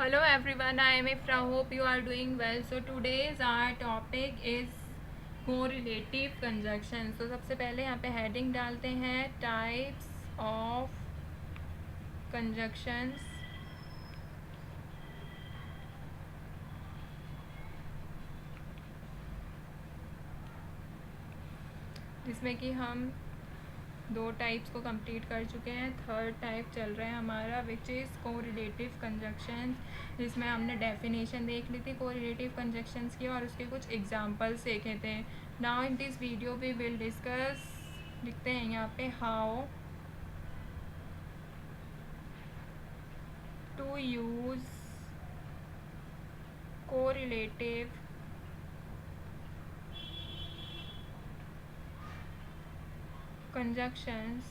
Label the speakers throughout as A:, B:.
A: Hello everyone, I am Ifra. Hope you are doing well. So today's our topic is correlative conjunction. So सबसे पहले यहाँ पे heading डालते हैं types of conjunctions. जिसमें कि हम 2 टाइप्स को कंप्लीट कर चुके हैं. थर्ड टाइप चल रहा है हमारा विच इज़ कोरिलेटिव कंजक्शंस, जिसमें हमने डेफिनेशन देख ली थी कोरिलेटिव कंजक्शंस की और उसके कुछ एग्जांपल्स देखे थे. Now in this video we will discuss, लिखते हैं यहाँ पे how to use correlative conjunctions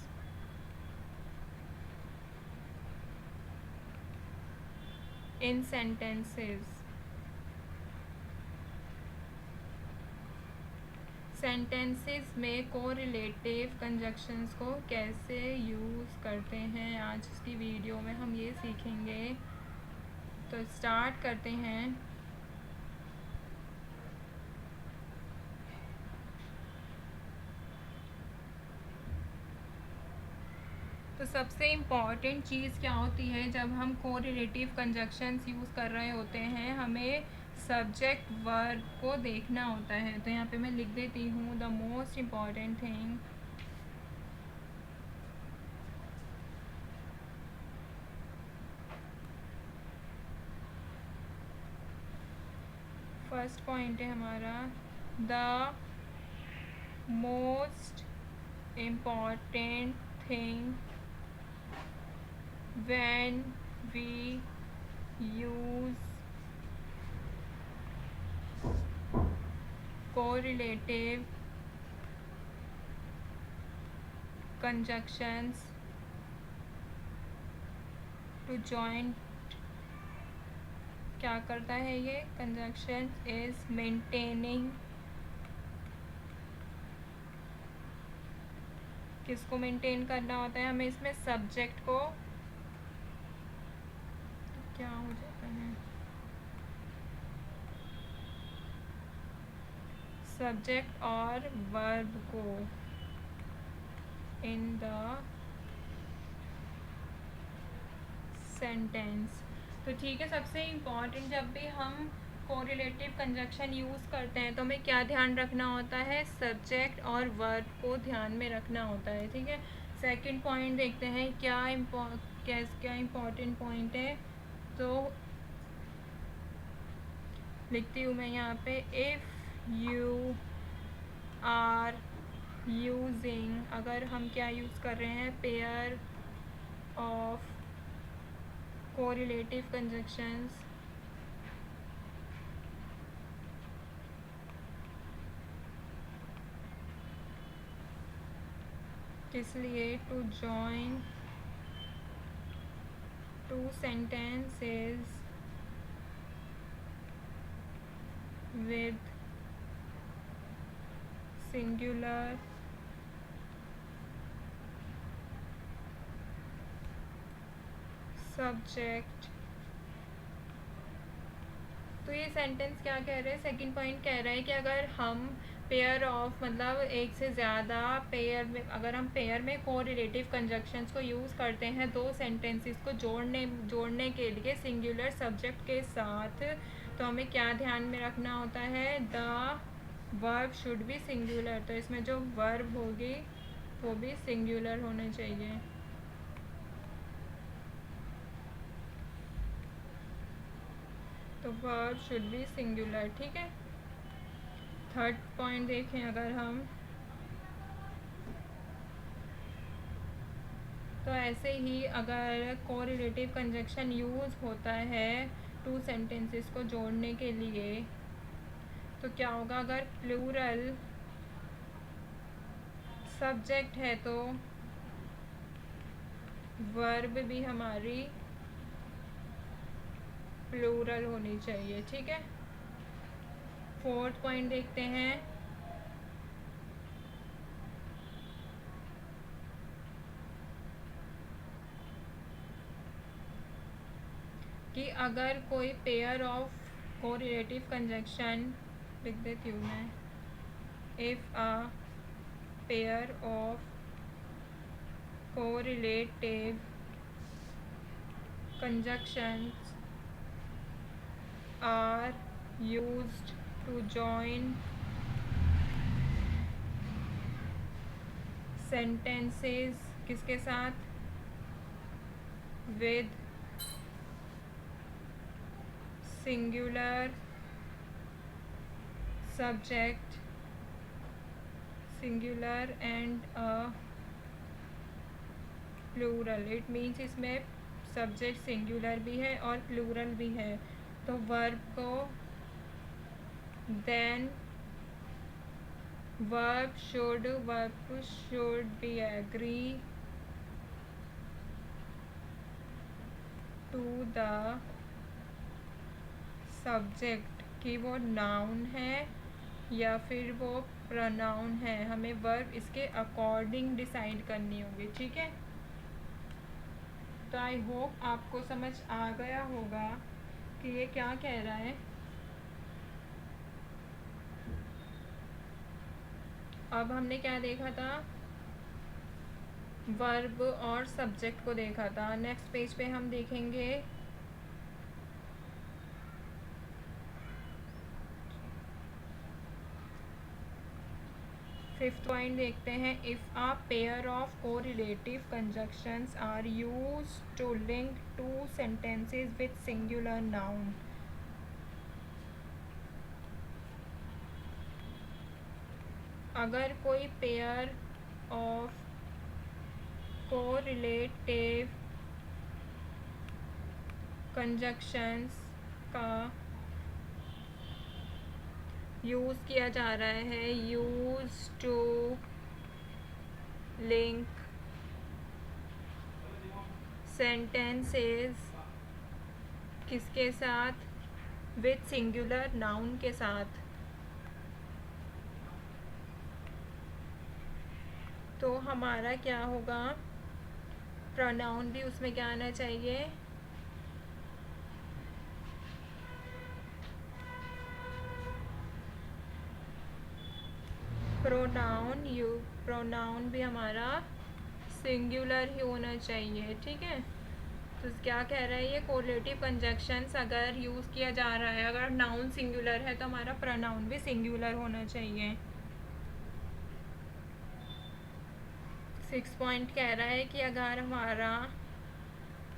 A: in sentences. Sentences में कोरिलेटिव कंजक्शंस को कैसे यूज़ करते हैं, आज की वीडियो में हम ये सीखेंगे. तो स्टार्ट करते हैं. तो सबसे इम्पॉर्टेंट चीज़ क्या होती है जब हम कोरिलेटिव कंजक्शंस यूज़ कर रहे होते हैं, हमें सब्जेक्ट वर्ब को देखना होता है. तो यहाँ पे मैं लिख देती हूँ the most important thing first point है हमारा the most important thing when we use correlative conjunctions to join. क्या करता है ये conjunction is maintaining, किसको मेंटेन करना होता है हमें इसमें, सब्जेक्ट को. तो क्या हो जाता है, सब्जेक्ट और वर्ब को इन द सेंटेंस. तो ठीक है, सबसे इम्पॉर्टेंट जब भी हम कोरिलेटिव कंजक्शन यूज़ करते हैं तो हमें क्या ध्यान रखना होता है, सब्जेक्ट और वर्ब को ध्यान में रखना होता है. ठीक है, सेकंड पॉइंट देखते हैं क्या इम्पॉर्टेंट पॉइंट है. तो लिखती हूँ मैं यहाँ पे, इफ़ यू आर यूजिंग, अगर हम क्या यूज़ कर रहे हैं, पेयर ऑफ कोरिलेटिव कंजक्शंस किस लिए, to join two sentences with singular subject. तो ये सेंटेंस क्या कह रहे हैं, सेकंड पॉइंट कह रहा है कि अगर हम पेयर ऑफ, मतलब एक से ज़्यादा पेयर में, अगर हम पेयर में कोरिलेटिव कंजक्शंस को यूज़ करते हैं दो सेंटेंसेस को जोड़ने के लिए सिंगुलर सब्जेक्ट के साथ, तो हमें क्या ध्यान में रखना होता है, the verb should B singular. तो इसमें जो वर्ब होगी वो भी सिंगुलर होने चाहिए. तो वर्ब शुड बी सिंगुलर. ठीक है, थर्ड पॉइंट देखें अगर हम, तो ऐसे ही अगर कोरिलेटिव कंजक्शन यूज़ होता है टू सेंटेंसेस को जोड़ने के लिए, तो क्या होगा, अगर प्लूरल सब्जेक्ट है तो वर्ब भी हमारी प्लूरल होनी चाहिए. ठीक है, फोर्थ पॉइंट देखते हैं, कि अगर कोई पेयर ऑफ कोरिलेटिव कंजक्शन, लिख देती हूँ मैं, if a pair of correlative conjunctions are used to join sentences किसके साथ, with singular subject, singular and a plural. It means इसमें सब्जेक्ट सिंगुलर भी है और प्लूरल भी है, तो वर्ब को then verb should be agree to the subject कि वो नाउन है या फिर वो प्रोनाउन है, हमें वर्ब इसके अकॉर्डिंग डिसाइड करनी होगी, ठीक है। तो आई होप आपको समझ आ गया होगा कि ये क्या कह रहा है। अब हमने क्या देखा था, वर्ब और सब्जेक्ट को देखा था। नेक्स्ट पेज पे हम देखेंगे फिफ्थ पॉइंट देखते हैं। If a pair of correlative conjunctions are used to link two sentences with singular noun. अगर कोई पेयर ऑफ कोरिलेटिव कंजक्शंस का यूज़ किया जा रहा है, यूज टू लिंक सेंटेंसेस किसके साथ, विद सिंगुलर नाउन के साथ, तो हमारा क्या होगा, प्रोनाउन भी उसमें क्या आना चाहिए, प्रोनाउन भी हमारा सिंगुलर ही होना चाहिए, ठीक है। तो क्या कह रहा है ये, कोरिलेटिव कंजक्शंस अगर यूज़ किया जा रहा है, अगर नाउन सिंगुलर है तो हमारा प्रोनाउन भी सिंगुलर होना चाहिए। 6 पॉइंट कह रहा है कि अगर हमारा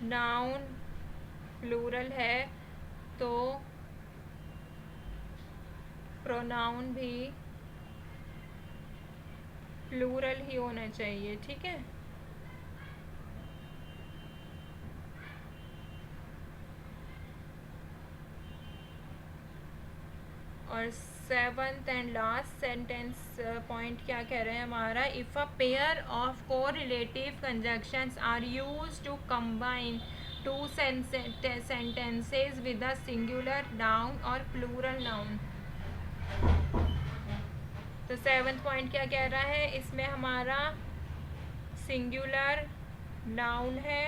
A: नाउन प्लूरल है तो प्रोनाउन भी प्लूरल ही होना चाहिए, ठीक है। और 7th and last sentence point क्या कह रहे हैं हमारा, if a pair of correlative conjunctions are used to combine two sentences with a singular noun और प्लूरल नाउन। तो 7th पॉइंट क्या कह रहा है, इसमें हमारा सिंगुलर नाउन है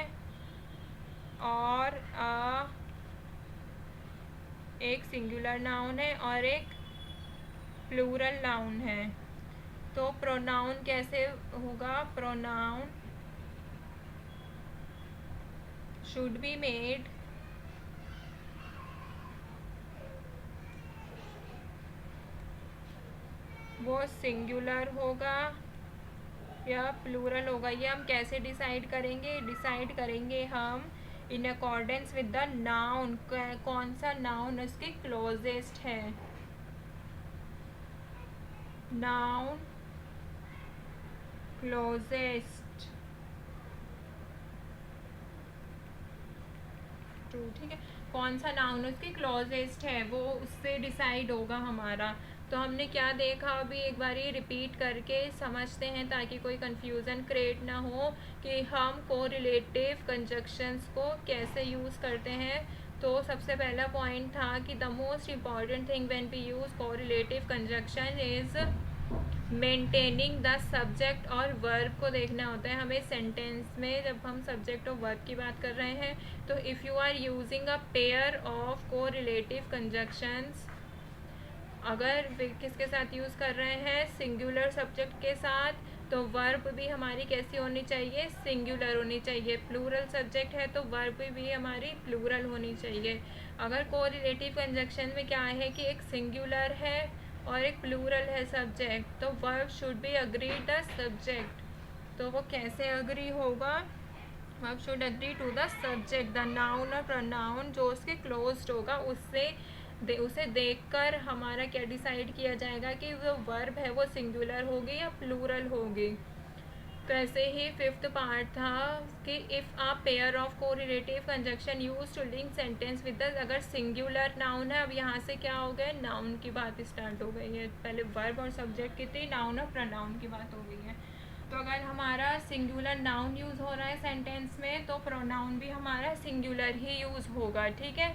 A: और एक सिंगुलर नाउन है और एक प्लूरल नाउन है। तो प्रोनाउन कैसे होगा, प्रोनाउन शुड बी मेड वो सिंगुलर होगा या प्लूरल होगा, ये हम कैसे डिसाइड करेंगे, डिसाइड करेंगे हम in accordance with the noun, कौन सा नाउन उसके क्लोजेस्ट है, नाउन क्लोजेस्ट टू, ठीक है, कौन सा नाउन उसके क्लोजेस्ट है वो उससे डिसाइड होगा हमारा। तो हमने क्या देखा, अभी एक बार ये रिपीट करके समझते हैं ताकि कोई कंफ्यूजन क्रिएट ना हो कि हम कोरिलेटिव कंजक्शंस को कैसे यूज़ करते हैं। तो सबसे पहला पॉइंट था कि the most important thing when we use correlative conjunction is maintaining the subject और वर्ब को देखना होता है हमें सेंटेंस में। जब हम सब्जेक्ट और वर्ब की बात कर रहे हैं तो if you are using a pair of correlative conjunctions, अगर किसके साथ यूज़ कर रहे हैं, सिंगुलर सब्जेक्ट के साथ, तो वर्ब भी हमारी कैसी होनी चाहिए, सिंगुलर होनी चाहिए। प्लूरल सब्जेक्ट है तो वर्ब भी हमारी प्लूरल होनी चाहिए। अगर कोरिलेटिव कंजक्शन में क्या है कि एक सिंगुलर है और एक प्लूरल है सब्जेक्ट, तो verb should be agree the subject. तो वो कैसे अग्री होगा, verb should agree to the subject. The noun और प्रोनाउन जो उसके क्लोज्ड होगा उसे देखकर हमारा क्या डिसाइड किया जाएगा कि वो वर्ब है वो सिंगुलर होगी या प्लूरल होगी। तो ऐसे ही फिफ्थ पार्ट था कि if a pair of correlative conjunction use to link sentence with the, अगर सिंगुलर नाउन है, अब यहाँ से क्या हो गया, नाउन की बात स्टार्ट हो गई है। पहले वर्ब और सब्जेक्ट की थी, नाउन और प्रोनाउन की बात हो गई है। तो अगर हमारा सिंगुलर नाउन यूज़ हो रहा है सेंटेंस में तो प्रोनाउन भी हमारा सिंगुलर ही यूज़ होगा, ठीक है।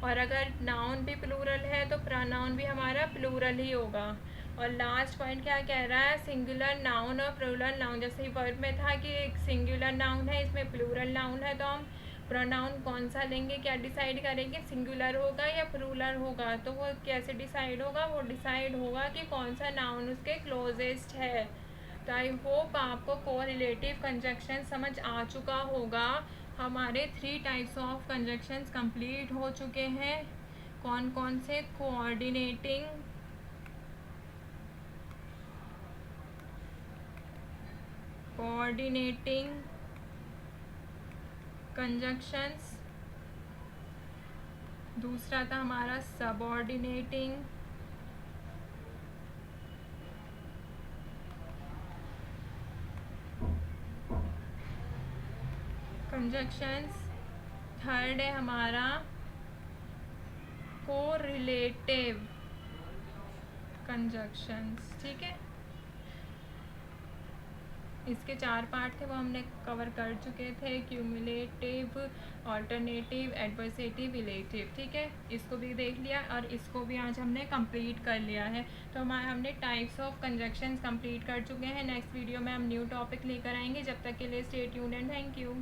A: और अगर नाउन भी प्लूरल है तो प्रोनाउन भी हमारा प्लूरल ही होगा। और लास्ट पॉइंट क्या कह रहा है, सिंगुलर नाउन और प्लूरल नाउन, जैसे ही वर्ब में था कि एक सिंगुलर नाउन है, इसमें प्लूरल नाउन है, तो हम प्रोनाउन कौन सा लेंगे, क्या डिसाइड करेंगे, सिंगुलर होगा या प्लूरल होगा। तो वो कैसे डिसाइड होगा, वो डिसाइड होगा कि कौन सा नाउन उसके क्लोजेस्ट है। तो आई होप आपको कोरिलेटिव कंजक्शन समझ आ चुका होगा। हमारे 3 टाइप्स ऑफ कंजक्शंस कंप्लीट हो चुके हैं। कौन कौन से, कोऑर्डिनेटिंग, कंजक्शंस, दूसरा था हमारा सबऑर्डिनेटिंग कंजक्शंस, थर्ड है हमारा कोरिलेटिव कंजक्शंस, ठीक है। इसके 4 पार्ट थे वो हमने कवर कर चुके थे, क्यूमुलेटिव, ऑल्टरनेटिव, एडवर्सेटिव, रिलेटिव, ठीक है। इसको भी देख लिया और इसको भी आज हमने कंप्लीट कर लिया है। तो हमने टाइप्स ऑफ कंजक्शंस कंप्लीट कर चुके हैं। नेक्स्ट वीडियो में हम न्यू टॉपिक लेकर आएंगे। जब तक के लिए stay tuned and thank you.